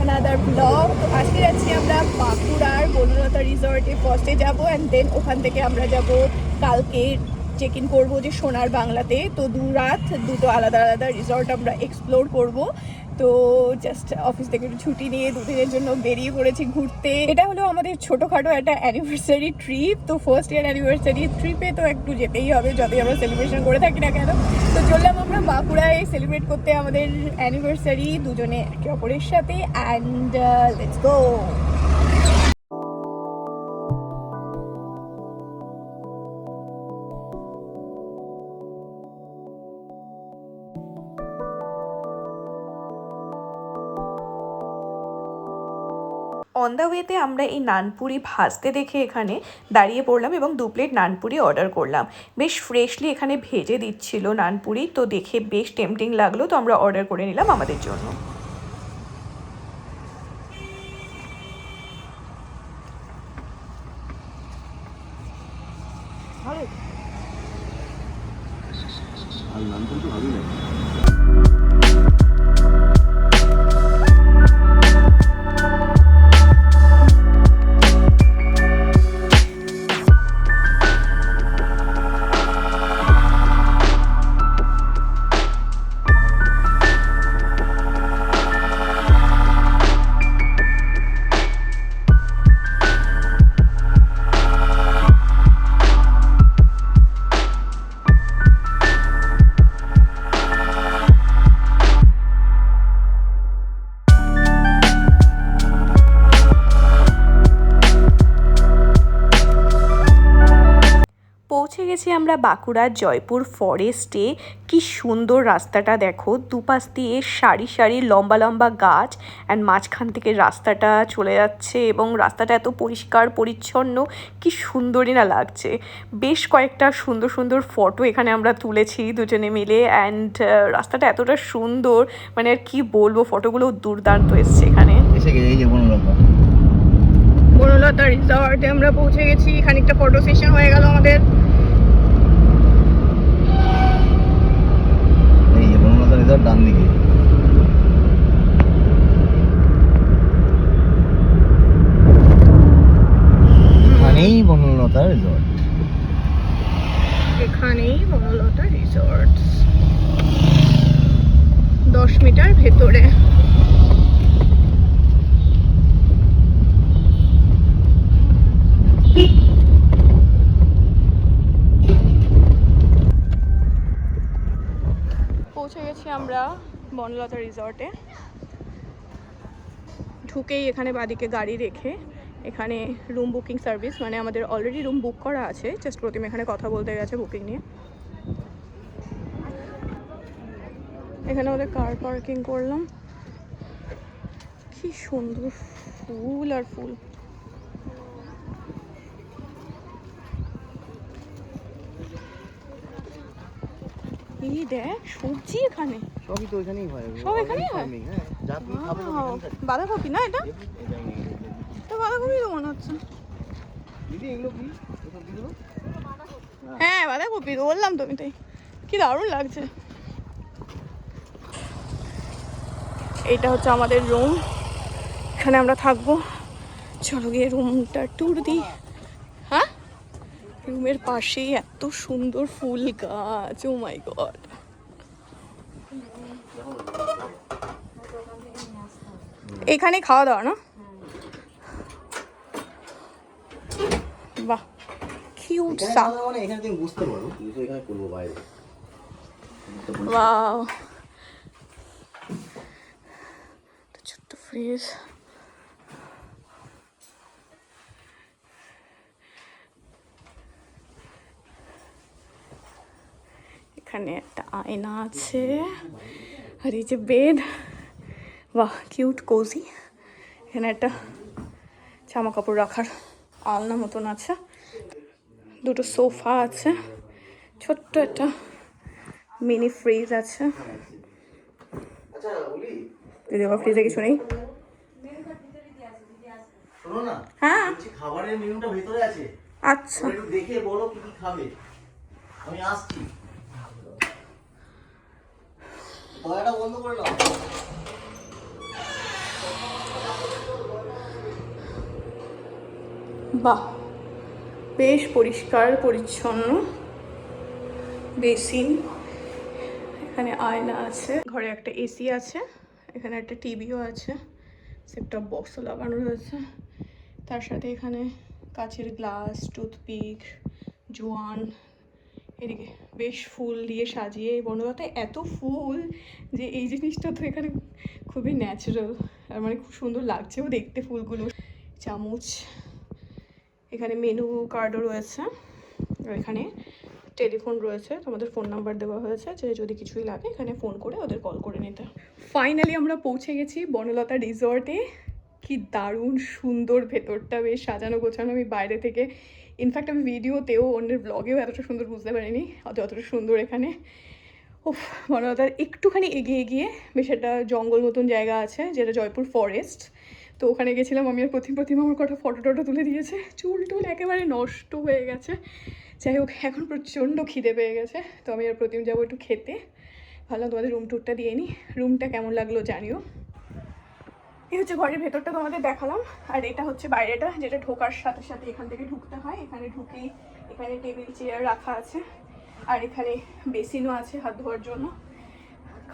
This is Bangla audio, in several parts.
another vlog. তো আজকে যাচ্ছি আমরা বাঁকুড়ার বনলতা রিসর্টে ফার্স্টে যাব অ্যান্ড দেন ওখান থেকে আমরা যাব কালকে চেক ইন করবো যে সোনার বাংলাতে। তো 2 রাত দুটো আলাদা আলাদা রিসর্ট আমরা এক্সপ্লোর করব। তো জাস্ট অফিস থেকে একটু ছুটি নিয়ে 2 দিনের জন্য বেরিয়ে পড়েছি ঘুরতে। এটা হলো আমাদের ছোটোখাটো একটা অ্যানিভার্সারি ট্রিপ। তো ফার্স্ট ইয়ার অ্যানিভার্সারি ট্রিপে তো একটু যেতেই হবে, যতই আমরা সেলিব্রেশন করে থাকি না কেন। তো চললাম আমরা বাঁকুড়ায় সেলিব্রেট করতে আমাদের অ্যানিভার্সারি দুজনে একে অপরের সাথে। And let's go. On the ওয়েতে আমরা এই নানপুরি ভাজতে দেখে এখানে দাঁড়িয়ে পড়লাম এবং 2 প্লেট নানপুরি অর্ডার করলাম। বেশ ফ্রেশলি এখানে ভেজে দিচ্ছিল নানপুরি, তো দেখে বেশ টেম্পটিং লাগলো, তো আমরা অর্ডার করে নিলাম আমাদের জন্য। আর নানপুরি তো ভালোই লাগে। পৌঁছে গেছি আমরা বাঁকুড়ার জয়পুর ফরেস্টে। কি সুন্দর রাস্তাটা দেখো, দুপাশ দিয়ে সারি সারি লম্বা লম্বা গাছ অ্যান্ড মাঝখান থেকে রাস্তাটা চলে যাচ্ছে এবং রাস্তাটা এত পরিষ্কার পরিচ্ছন্ন, কি সুন্দরই না লাগছে। বেশ কয়েকটা সুন্দর সুন্দর ফটো এখানে আমরা তুলেছি দুজনে মিলে। অ্যান্ড রাস্তাটা এতটা সুন্দর, মানে আর কি বলবো, ফটোগুলো দুর্দান্ত এসছে এখানে। বনলতা রিসর্টে আমরা পৌঁছে গেছি। খানিকটা ফটো সেশন হয়ে গেল আমাদের। এই যে বনলতা রিসর্ট ডান দিকে। এখানেই বনলতা রিসর্ট। এখানেই বনলতা রিসর্ট, 10 মিটার ভেতরে। পৌঁছে গেছি আমরা বনলতা রিসর্টে। ঢুকেই এখানে বাদিকে গাড়ি রেখে এখানে রুম বুকিং সার্ভিস, মানে আমাদের অলরেডি রুম বুক করা আছে, জাস্ট প্রতিম এখানে কথা বলতে গেছে বুকিং নিয়ে। এখানে ওদের কার পার্কিং করলাম। কি সুন্দর ফুল আর ফুল। এই দেখ সবজি এখানে সবই তো এখানেই হয়। সব এখানেই হয়। হ্যাঁ, যা তুমি খাবে বাঁধাকপি না এটা? তো বাঁধাকপি তো মনে হচ্ছে। দিদি এগুলো কি? এই সবজিগুলো? হ্যাঁ বাঁধাকপি তো বললাম তো আমি, তাই কি দারুণ লাগছে। এইটা হচ্ছে আমাদের রুম, এখানে আমরা থাকবো। চলো গিয়ে রুমটা ট্যুর দিই। হ্যাঁ, রুমের পাশেই এত সুন্দর ফুল গাছ, ও মাই গড। এখানে খাওয়া দাওয়া না? বাহ, কিউট সাপ। মানে এখানে তুমি বুঝতে পারো, কিন্তু এখানে করবো বাইরে। ওয়াও, ছোট্ট ফ্রিজ। এখানে একটা আয়না আছে আর এই যে বেড, বাহ কিউট কোজি। এখানে একটা জামা কাপড় রাখার আলনা মতন আছে, দুটো সোফা আছে, ছোট্ট একটা মিনি ফ্রিজ আছে। দিদি আবার ফ্রিজে কিছু নেই? শোনো না, হ্যাঁ খাবারের মেনুটা ভেতরে আছে। আচ্ছা একটু দেখে বলো কি কি খাবে, আমি আসছি। দয়াটা বন্ধ করে নাও। বাহ, বেশ পরিষ্কার পরিচ্ছন্ন। বেসিন, এখানে আয়না আছে, ঘরে একটা এসি আছে, এখানে একটা টিভিও আছে, সেটটপ বক্সও লাগানো রয়েছে, তার সাথে এখানে কাচের গ্লাস, টুথপিক, জোয়ান, এদিকে বেশ ফুল দিয়ে সাজিয়ে বনলতায় এত ফুল যে এই জিনিসটা তো এখানে খুবই ন্যাচারাল, আর মানে খুব সুন্দর লাগছেও দেখতে ফুলগুলো। চামচ, এখানে মেনু কার্ডও রয়েছে, আর এখানে টেলিফোন রয়েছে, তোমাদের ফোন নাম্বার দেওয়া হয়েছে যে যদি কিছুই লাগে এখানে ফোন করে ওদের কল করে নিতে। ফাইনালি আমরা পৌঁছে গেছি বনলতা রিসর্টে। কি দারুণ সুন্দর, ভেতরটা বেশ সাজানো গোছানো। আমি বাইরে থেকে, ইনফ্যাক্ট আমি ভিডিওতেও অন্যের ব্লগেও এতটা সুন্দর বুঝতে পারিনি যতটা সুন্দর এখানে। উফ, বনলতার একটুখানি এগিয়ে গিয়ে বেশ একটা জঙ্গল মতন জায়গা আছে যেটা জয়পুর ফরেস্ট। তো ওখানে গেছিলাম আমি, আর প্রতিমা আমার কটা ফটো টটো তুলে দিয়েছে, চুল টুল একেবারে নষ্ট হয়ে গেছে। যাই হোক, এখন প্রচণ্ড খিদে পেয়ে গেছে, তো আমি আর প্রতিম যাবো একটু খেতে। ভাবলাম তোমাদের রুম টুরটা দিয়ে নিই, রুমটা কেমন লাগলো জানিও। এই হচ্ছে ঘরের ভেতরটা তোমাদের দেখালাম, আর এটা হচ্ছে বাইরেটা যেটা ঢোকার সাথে সাথে এখান থেকে ঢুকতে হয়। এখানে ঢুকেই এখানে টেবিল চেয়ার রাখা আছে, আর এখানে বেসিনও আছে হাত ধোয়ার জন্য।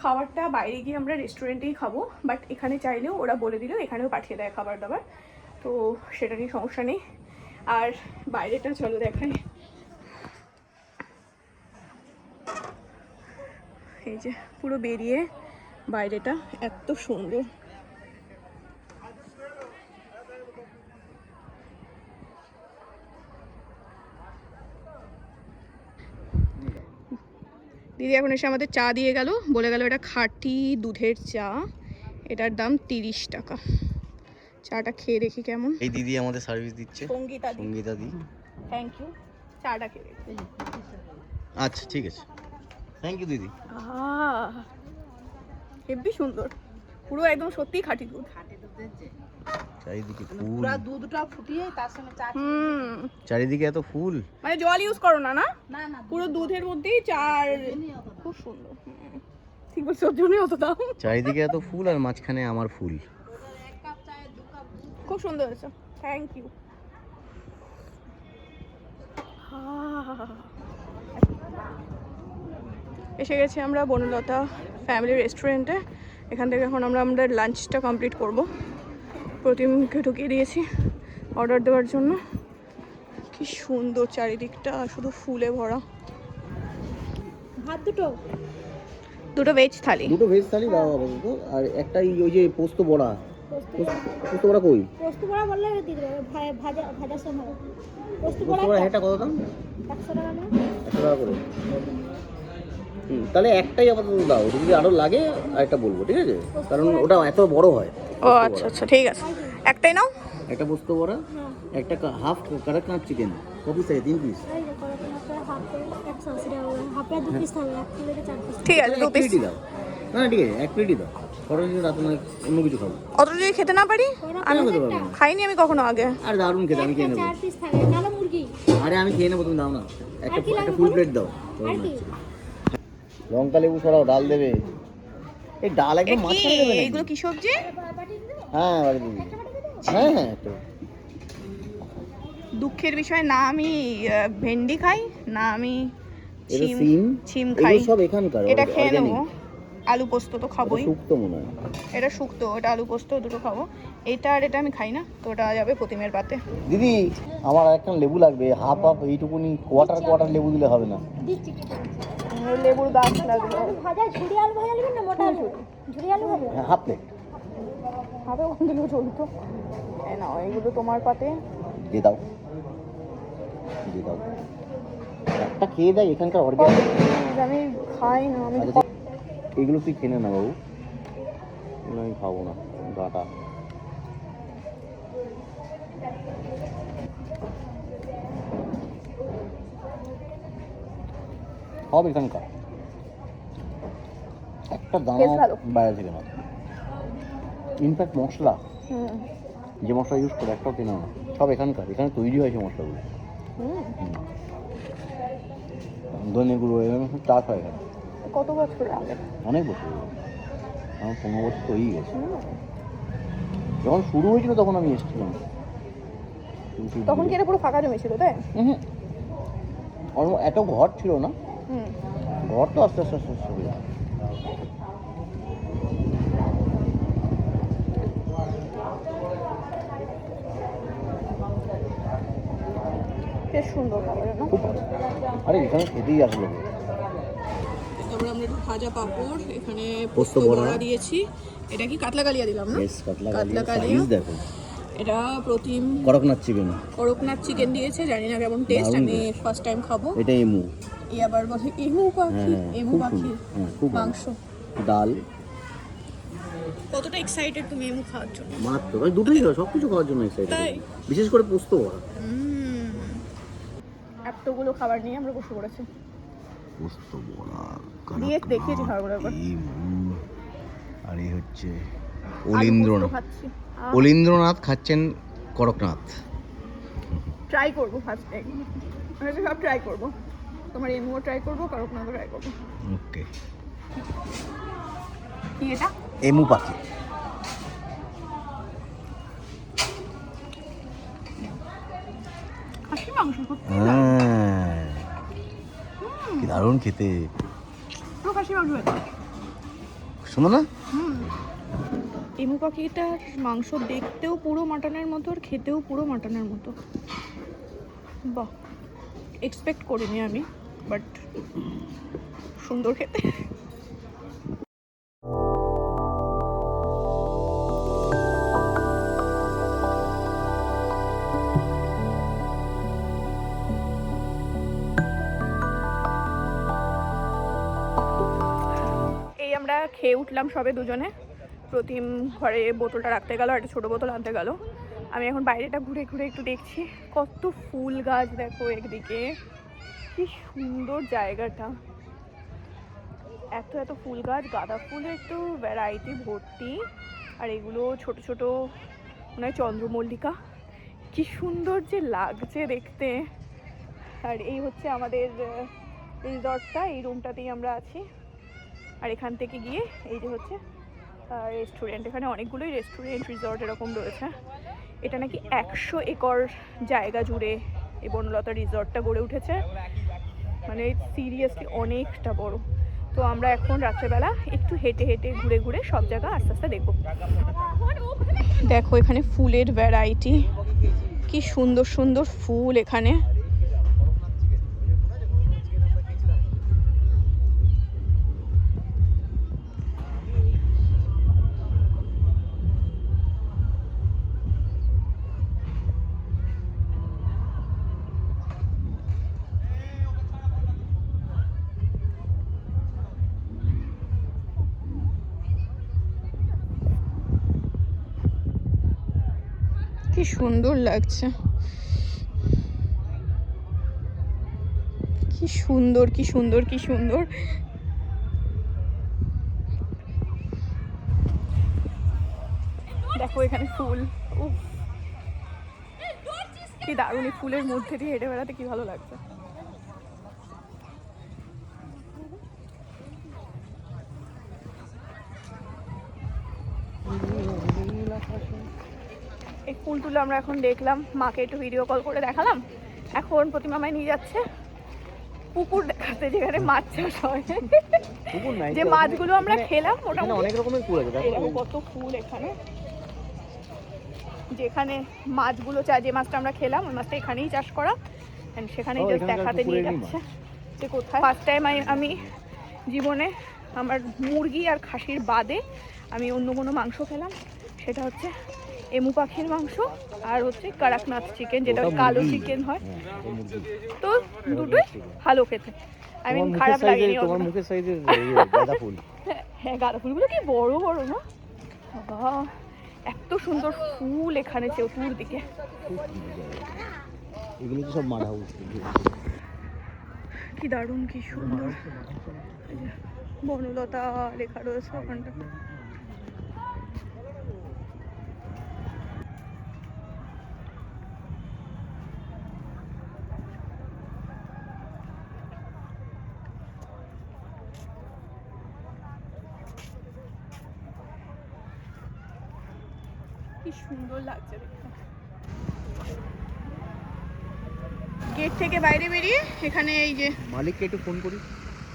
খাবারটা বাইরে গিয়ে আমরা রেস্টুরেন্টেই খাবো, বাট এখানে চাইলেও ওরা বলে দিলেও এখানেও পাঠিয়ে দেয় খাবার দাবার, তো সেটা নিয়ে সমস্যা নেই। আর বাইরেটা চলো দেখাই। এই যে পুরো বেরিয়ে বাইরেটা এত সুন্দর। দিদি এখন এসে আমাদের চা দিয়ে গেল, বলে গেল এটা খাঁটি দুধের চা, এটার দাম 30 টাকা। চাটা খেয়ে দেখি কেমন। এই দিদি আমাদের সার্ভিস দিচ্ছে, সঙ্গীতা দি, সঙ্গীতা দি। Thank you. চাটা খেয়ে দেখি। আচ্ছা ঠিক আছে, থ্যাংক ইউ দিদি। হেব্বি সুন্দর, পুরো একদম সত্যিই খাঁটি দুধ। চারিদিকে ফুল, পুরা দুধটা ফুটিয়ে তার সঙ্গে চা। চারিদিকে এত ফুল। মানে জল ইউজ করো না? না না না, পুরো দুধের মধ্যেই চার, খুব সুন্দর। ঠিক বলছো, ওর জন্যই অত দাম। চারিদিকে এত ফুল আর মাঝখানে আমার ফুল। এক কাপ চায়ে 2 কাপ দুধ। খুব সুন্দর হয়েছে, থ্যাংক ইউ। এসে গেছি আমরা বনলতা ফ্যামিলি রেস্টুরেন্টে। এখান থেকে এখন আমরা আমাদের লাঞ্চটা কমপ্লিট করব। প্রতিমকে ঢুকিয়ে দিয়েছি অর্ডার দেওয়ার জন্য। কি সুন্দর চারিদিকটা, শুধু ফুলে ভরা। ভাত দুটো ভেজ থালি। দুটো ভেজ থালি দাও আপাতত, আর একটা ওই যে পোস্ত বড়া। পোস্ত বড়া কই? পোস্ত বড়া বললে দিয়ে দেবে, ভাজা ভাজা সময় পোস্ত পোস্ত বড়া এটা কত দাম? 100 টাকা না? 100 টাকা করে। তাহলে একটাই আপাতত দাও, যদি আরো লাগে আরেকটা বলবো, ঠিক আছে? কারণ ওটা এত বড় হয়। ও আচ্ছা আচ্ছা, ঠিক আছে, একটাই নাও। একটা পোস্ত বড়া, একটা হাফ কারাকাঁচ চিকেন, কপিস থাকে 3 পিস। এই যে করে হাফ করে 180 টাকা করে, হাফে 2 পিস থাকবে, 1 প্লেটে 4 পিস। ঠিক আছে, 2 পিস দাও। না ঠিক আছে, 1 প্লেটই দাও। পরে যদি রাতে অন্য কিছু খাবো। অত যদি খেতে না পারি, আমি খেতে পারবো না। খাইনি আমি কখনো আগে। আর দারুণ খেতে, আমি খেয়ে নেবো। 4 পিস থাকবে, কালো মুরগি। আরে আমি খেয়ে নেবো, তুমি দাও না। একটা কি লাগবে ফুল বলো? প্লেট দাও। আর কি? লঙ্কা লেবু সরাও, ডাল দেবে। এই ডাল একদম মাঝখানে দেবে না? এইগুলো কি সবজি? বাটি দিবে? হ্যাঁ বাড়ি দিবি। হ্যাঁ হ্যাঁ একটু। দুঃখের বিষয়, না আমি ভেন্ডি খাই, না আমি এটা ছিম খাই। এগুলো সব এখানকার। এটা খেয়ে নেবো। আলু পোস্ত তো খাবোই। শুক্তো মনে হয়। এটা শুক্তো, এটা আলু পোস্ত, দুটো খাবো। এটা আর এটা আমি খাই না, তো ওটা যাবে প্রতিমের পাতে। দিদি আমার একটা লেবু লাগবে, হাফ হাফ, এইটুকুনি কোয়ার্টার লেবু দিলে হবে না? দিচ্ছি কি? লেবুর গাছ লাগবে। আলু ভাজা, ঝুরি আলু ভাজা নেবেন না মোটা আলু? ঝুরি আলু ভাজা। হ্যাঁ হাফ প্লেট হবে, ওখান থেকে চলতো। না, এইগুলো তোমার পাতে দিয়ে দাও, দিয়ে দাও। একটা খেয়ে দেয় এখানকার অর্গ্যানিক। আমি খাই না, আমি এগুলো তুই খেয়ে নে না বাবু, আমি খাবো না। ডাটা সব এখানকার, একটা দানা বাইরে থেকে না। ইনফ্যাক্ট মশলা, যে মশলা ইউজ করে একটাও কেনা না, সব এখানকার। এখানে তৈরি হয়েছে মশলাগুলো। ধনে গুঁড়ো এরকম সব চাষ হয় এখানে। কত বছর আগে? অনেক বছর, আমার 15 বছর তো হয়েই গেছে। যখন শুরু হয়েছিল তখন আমি এসেছিলাম। তখন কি এটা পুরো ফাঁকা জমি ছিল তাই? এত ঘর ছিল না, হুম। ঘর তো আস্তে আস্তে আস্তে আস্তে হয়ে যায়। বেশ সুন্দর খাবার না? খুব ভালো। আরে এখানে খেতেই আসলো। তারপরে আমরা একটু ভাজা পাঁপড়, এখানে পোস্ত পোস্ত বড়া। বড়া দিয়েছি। এটা কি কাতলা কালিয়া দিলাম না? বেশ কাতলা কাতলা কালিয়া কালিয়া। সাইজ দেখো, এটা প্রতিম করকনাথ চিকেন, করকনাথ চিকেন দিয়েছে, জানি না কেমন টেস্ট, দারুণ আমি taste। ফার্স্ট টাইম খাবো। এটা এমু। এই আবার বলে এমু পাখি, হ্যাঁ, এমু খুব পাখি সুন্দর। হ্যাঁ, খুব ভালো। মাংস। ডাল কতটা এক্সাইটেড তুমি এমু খাওয়ার জন্য? মাত্র ভাই দুটোই খাও, সব কিছু খাওয়ার জন্য এক্সাইটেড, তাই? বিশেষ করে পোস্ত বড়া। এতগুলো খাবার নিয়ে আমরা বসে পড়েছি। পোস্ত বড়া দিয়ে দেখিয়েছি খাবারগুলো একবার। আর এই হচ্ছে আলু পোস্ত খাচ্ছি। অলীন্দ্রনাথ খাচ্ছেন করকনাথ। ট্রাই করবো ফার্স্ট টাইম, আমি সব ট্রাই করবো। তোমার এমুও ট্রাই করবো, করকনাথও ট্রাই করবো। ওকে, কি এটা? এমু পাখি। খাসির মাংস সত্যি হ্যাঁ, কি দারুণ খেতে, পুরো খাসির মাংস এটা। শোনো না, এমু পাখিটার মাংস দেখতেও পুরো মাটনের মতো আর খেতেও পুরো মাটনের মতো। বাহ, এক্সপেক্ট করিনি আমি, বাট সুন্দর খেতে। এই আমরা খেয়ে উঠলাম সবে দুজনে। প্রতিম ঘরে বোতলটা রাখতে গেল, একটা ছোটো বোতল আনতে গেল। আমি এখন বাইরেটা ঘুরে ঘুরে একটু দেখছি, কত ফুল গাছ দেখো একদিকে, কি সুন্দর জায়গাটা। এত এত ফুল গাছ, গাঁদা ফুলের তো ভ্যারাইটি ভর্তি, আর এগুলো ছোট ছোট মনে হয় চন্দ্রমল্লিকা। কি সুন্দর যে লাগছে দেখতে। আর এই হচ্ছে আমাদের রিসর্টটা, এই রুমটাতেই আমরা আছি। আর এখান থেকে গিয়ে এই যে হচ্ছে রেস্টুরেন্ট, এখানে অনেকগুলোই রেস্টুরেন্ট রিসর্ট এরকম রয়েছে। এটা নাকি 100 একর জায়গা জুড়ে এই বনলতা রিসর্টটা গড়ে উঠেছে, মানে সিরিয়াসলি অনেকটা বড়। তো আমরা এখন রাত্রেবেলা একটু হেঁটে হেঁটে ঘুরে ঘুরে সব জায়গা আস্তে আস্তে দেখবো। দেখো এখানে ফুলের ভ্যারাইটি, কি সুন্দর সুন্দর ফুল এখানে। কি সুন্দর লাগছে, কি সুন্দর কি সুন্দর কি সুন্দর। দেখো এখানে ফুল, উফ কি দারুণ, এই ফুলের মধ্যে দিয়ে হেঁটে বেড়াতে কি ভালো লাগছে। এই ফুলগুলো আমরা এখন দেখলাম, মাকে একটু ভিডিও কল করে দেখালাম। এখন প্রতিমামায় নিয়ে যাচ্ছে পুকুর দেখাতে, যেখানে মাছ চাষ হয়। যে মাছগুলো আমরা খেলাম মোটামুটি অনেক রকমের ফুল আছে, এরকম কত ফুল এখানে। যেখানে মাছগুলো যে মাছটা আমরা খেলাম ওই মাছটা এখানেই চাষ করা, সেখানেই জাস্ট দেখাতে নিয়ে যাচ্ছে যে কোথায়। ফার্স্ট টাইম আমি জীবনে আমার মুরগি আর খাসির বাদে আমি অন্য কোনো মাংস খেলাম, সেটা হচ্ছে এমু পাখির মাংস আর হচ্ছে করকনাথ চিকেন, যেটা কালো চিকেন হয়। তো দুটোই ভালো খেতে, আই মিন খারাপ লাগেনি। তোমার মুখের সাইজের গাঁদা ফুল। হ্যাঁ, গাঁদা ফুলগুলো কি বড় বড় না, বাবা এত সুন্দর ফুল এখানে চতুর্দিকে। এগুলো তো সব মারা কি দারুণ, কি সুন্দর। বনলতা লেখা রয়েছে ওখানটা। কি সুন্দর লাগছে দেখতে। গেট থেকে বাইরে বেরিয়ে এখানে এই যে মালিককে একটু ফোন করি।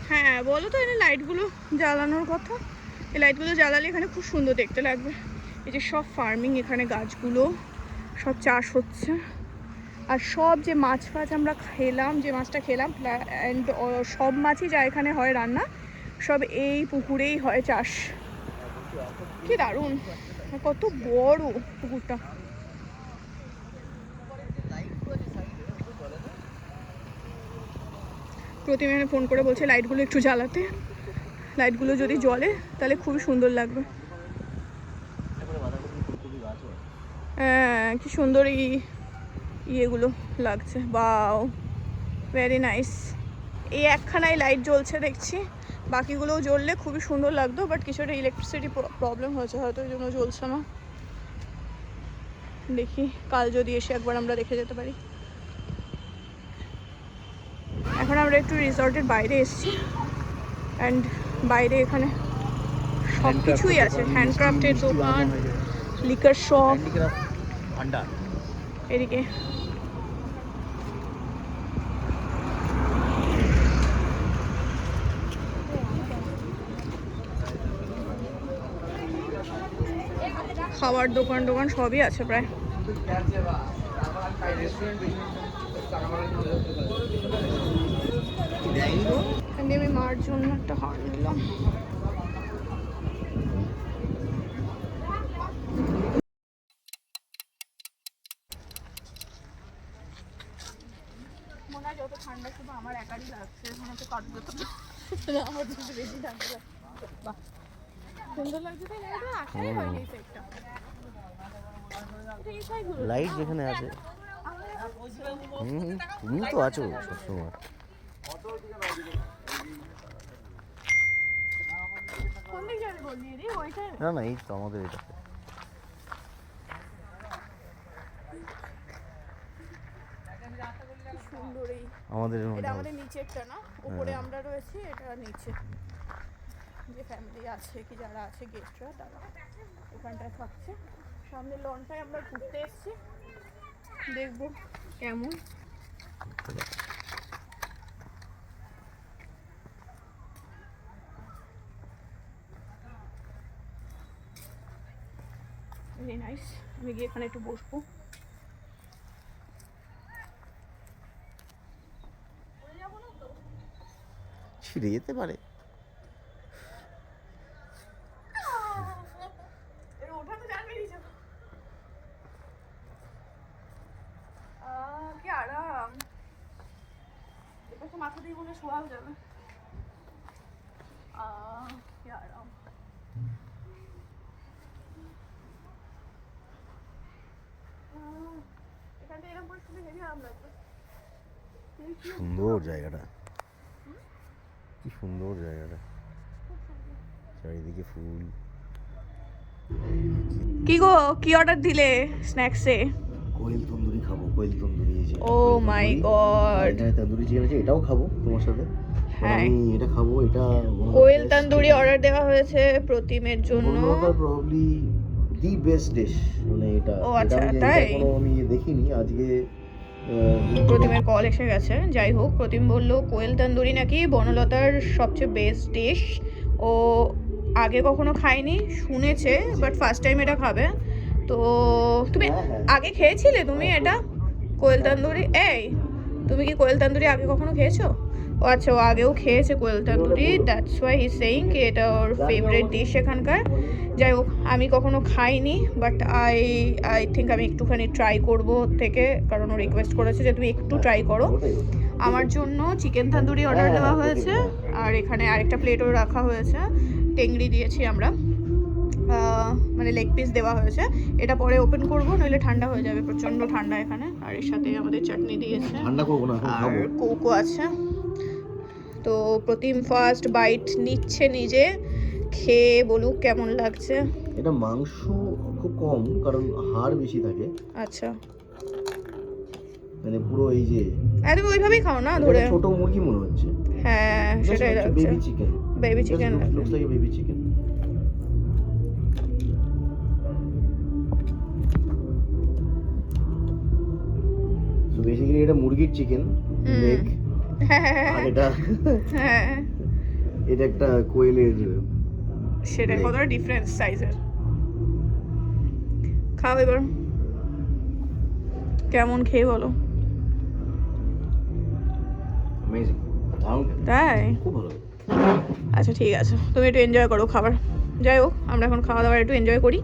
হ্যাঁ বলো তো, এখানে লাইটগুলো জ্বালানোর কথা। এই লাইটগুলো জ্বালালে এখানে খুব সুন্দর দেখতে লাগবে। এই যে সব ফার্মিং, এখানে গাছগুলো সব চাষ হচ্ছে। আর সব যে মাছ ফাছ আমরা খেলাম, যে মাছটা খেলাম অ্যান্ড সব মাছই যা এখানে হয় রান্না, সব এই পুকুরেই হয় চাষ। কি দারুণ, কত বড় পুকুরটা। প্রতিমা ফোন করে বলছে লাইটগুলো একটু জ্বালাতে, লাইটগুলো যদি জ্বলে তাহলে খুবই সুন্দর লাগবে। হ্যাঁ কি সুন্দর ইয়েগুলো লাগছে, বাও ভেরি নাইস। এই একখানাই লাইট জ্বলছে দেখছি, বাকিগুলোও জ্বললে খুবই সুন্দর লাগতো, বাট কিছু একটা ইলেকট্রিসিটি প্রবলেম হয়েছে হয়তো, ওই জন্য জ্বলছে না। দেখি কাল যদি এসে একবার আমরা দেখে যেতে পারি। এখন আমরা একটু রিসর্টের বাইরে এসেছি, অ্যান্ড বাইরে এখানে সব কিছুই আছে, হ্যান্ডক্রাফটের দোকান, লিকার শপ, ভান্ডার। এদিকে খাবার দোকান টোকান সবই আছে প্রায়। আমি মার জন্য একটা হার নিলাম। মনে হয় যত ঠান্ডা শুধু আমার একারই লাগছে, মনে হচ্ছে কারোর যত আমার যত বেশি ঠান্ডা লাগছে। বাহ সুন্দর লাগছে তাই না? এটা আশাই হয়নি এই সেটটা। লাইট যেখানে আছে, তুমি তো আছো সবসময়। কোন দিক যাবে বললি রে? ওইটা না না, এই তো আমাদের এটা। সুন্দর। এই আমাদের এটা আমাদের নিচেরটা না, উপরে আমরা রয়েছি, এটা নিচে যে ফ্যামিলি আছে কি যারা আছে গেস্টরা তারা ওখানটায় থাকছে। সামনে লনটায় আমরা ঘুরতে এসেছি, দেখবো কেমন। Very nice. আমি গিয়ে এখানে একটু বসবো। ছিঁড়ে যেতে পারে। কি আরাম, এপাশে মাথা দিয়ে বলে শোয়াও যাবে। কি আরাম। এখানটা এরকম করে শুনে হেভি আরাম লাগবে। সুন্দর জায়গাটা, কি সুন্দর জায়গাটা, চারিদিকে ফুল। কি গো, কি অর্ডার দিলে স্ন্যাক্সে? কোয়েল তন্দুরি খাবো, কোয়েল তন্দুরি। ও মাই গড, এখানে তন্দুরি চিকেন আছে, এটাও খাবো তোমার সাথে। হ্যাঁ আমি এটা খাবো, এটা কোয়েল তন্দুরি অর্ডার দেওয়া হয়েছে প্রতিমের জন্য। প্রবাবলি দি বেস্ট ডিশ, মানে এটা। ও আচ্ছা তাই, আমি দেখিনি আজকে। প্রতিমের কল এসে গেছে। যাই হোক, প্রতিম বলল কোয়েল তন্দুরি নাকি বনলতার সবচেয়ে বেস্ট ডিশ। ও আগে কখনো খায়নি, শুনেছে, বাট ফার্স্ট টাইম এটা খাবে। তো তুমি আগে খেয়েছিলে তুমি এটা কোয়েল তন্দুরি? এই তুমি কি কোয়েল তন্দুরি আগে কখনো খেয়েছো? ও আচ্ছা, ও আগেও খেয়েছে Koel tandoori, that's why he saying কি এটা ওর ফেভারিট ডিশ এখানকার। যাই হোক, আমি কখনো খাইনি, বাট আই থিঙ্ক আমি একটুখানি ট্রাই করবো ওর থেকে, কারণ ও রিকোয়েস্ট করেছে যে তুমি একটু ট্রাই করো। আমার জন্য চিকেন তন্দুরি অর্ডার দেওয়া হয়েছে, আর এখানে আরেকটা প্লেটও রাখা হয়েছে। টেংরি দিয়েছি আমরা, মানে লেগ পিস দেওয়া হয়েছে। এটা পরে ওপেন করবো, নইলে ঠান্ডা হয়ে যাবে, প্রচণ্ড ঠান্ডা এখানে। আর এর সাথে আমাদের চাটনি দিয়েছে, ঠান্ডা করবো না, আর কোকো আছে। তো প্রতিম ফার্স্ট বাইট নিচ্ছে নিজে, খেয়ে বলুক কেমন লাগছে। এটা মাংস খুব কম, কারণ হাড় বেশি থাকে। আচ্ছা, মানে পুরো এই যে তুমি ওইভাবেই খাও না ধরে। ছোট মুরগি মনে হচ্ছে। হ্যাঁ সেটাই লাগছে, baby chicken. Baby chicken looks like baby chicken. তো বেসিক্যালি এটা মুরগি মুরগির চিকেন লেগ, আর এটা হ্যাঁ এটা একটা কোয়েলের। সেটা leg। কতটা ডিফারেন্স সাইজের। খাও এবার, কেমন খেয়ে বলো। অ্যামেজিং, দারুণ, তাই খুব ভালো। আচ্ছা ঠিক আছে, তুমি একটু এনজয় করো খাবার। যাই হোক, আমরা এখন খাওয়া দাওয়ার একটু এনজয় করি।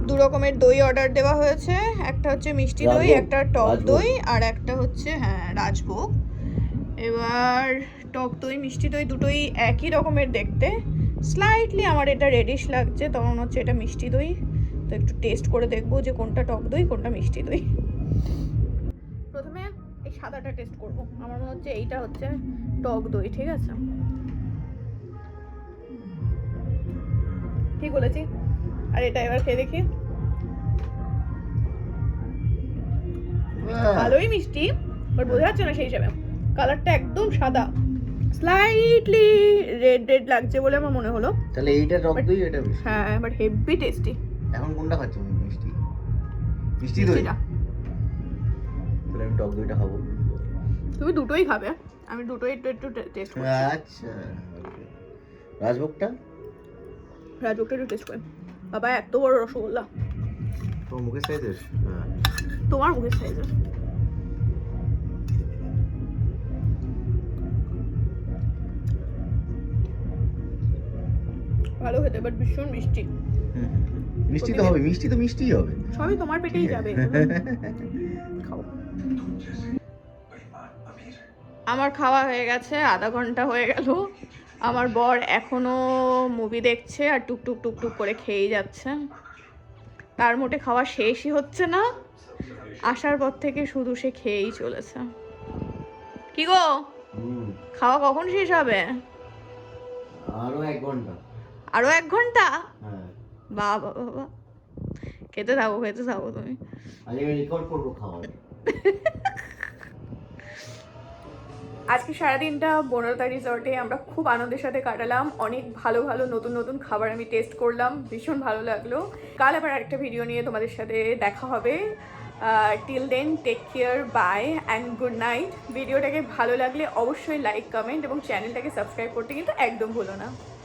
দু রকমের দই অর্ডার দেওয়া হয়েছে, একটা হচ্ছে মিষ্টি দই, রাজভোগ, একটা টক রাজভোগ। দই, আর একটা হচ্ছে হ্যাঁ রাজভোগ। এবার টক দই মিষ্টি দই দুটোই একই রকমের দেখতে, স্লাইটলি আমার এটা রেডিশ লাগছে, তখন হচ্ছে এটা মিষ্টি দই। তো একটু টেস্ট করে দেখবো যে কোনটা টক দই কোনটা মিষ্টি দই। প্রথমে এই সাদাটা টেস্ট করব, আমার মনে হচ্ছে এইটা হচ্ছে টক দই। ঠিক আছে, ঠিক বলেছি। আর এটা এবার খেয়ে দেখি। ভালোই মিষ্টি, বাট বোঝা যাচ্ছে না সেই হিসাবে। কালারটা একদম সাদা, স্লাইটলি রেড রেড লাগছে বলে আমার মনে হলো। তাহলে এইটা টক দই, এটা মিষ্টি। হ্যাঁ, বাট হেভি টেস্টি। এখন কোনটা খাচ্ছ তুমি? মিষ্টি, মিষ্টি দই? মিষ্টিটা। তাহলে আমি টক দইটা খাবো। তুমি দুটোই খাবে, আমি দুটোই একটু একটু টেস্ট করছি। আচ্ছা, রাজভোগটা রাজভোগটা একটু টেস্ট করে। বাবা এত বড় রসগোল্লা, তোমার মুখের সাইজের? হ্যাঁ, তোমার মুখের সাইজের। ভালো খেতে, বাট ভীষণ মিষ্টি। মিষ্টি তো হবে, মিষ্টি তো মিষ্টিই হবে। সবই তোমার পেটেই যাবে। খাও। আমার খাওয়া হয়ে গেছে, আধা ঘন্টা হয়ে গেল। আমার বর এখনো মুভি দেখছে আর টুকটুক টুকটুক করে খেয়েই যাচ্ছে। তার মোটে খাওয়া শেষই হচ্ছে না, আসার পর থেকে শুধু সে খেয়েই চলেছে। কি গো, খাওয়া কখন শেষ হবে? আরো 1 ঘন্টা। আরো 1 ঘন্টা? হ্যাঁ, বাবা বাবা, খেতে থাকো খেতে থাকো তুমি। আজকে আমি রেকর্ড করবো খাওয়া। আজকে সারাদিনটা বনলতা রিসর্টে আমরা খুব আনন্দের সাথে কাটালাম। অনেক ভালো ভালো নতুন নতুন খাবার আমি টেস্ট করলাম, ভীষণ ভালো লাগলো। কাল আবার আরেকটা ভিডিও নিয়ে তোমাদের সাথে দেখা হবে। Till then take care, bye and good night. ভিডিওটাকে ভালো লাগলে অবশ্যই লাইক, কমেন্ট এবং চ্যানেলটাকে সাবস্ক্রাইব করতে কিন্তু একদম ভুলো না।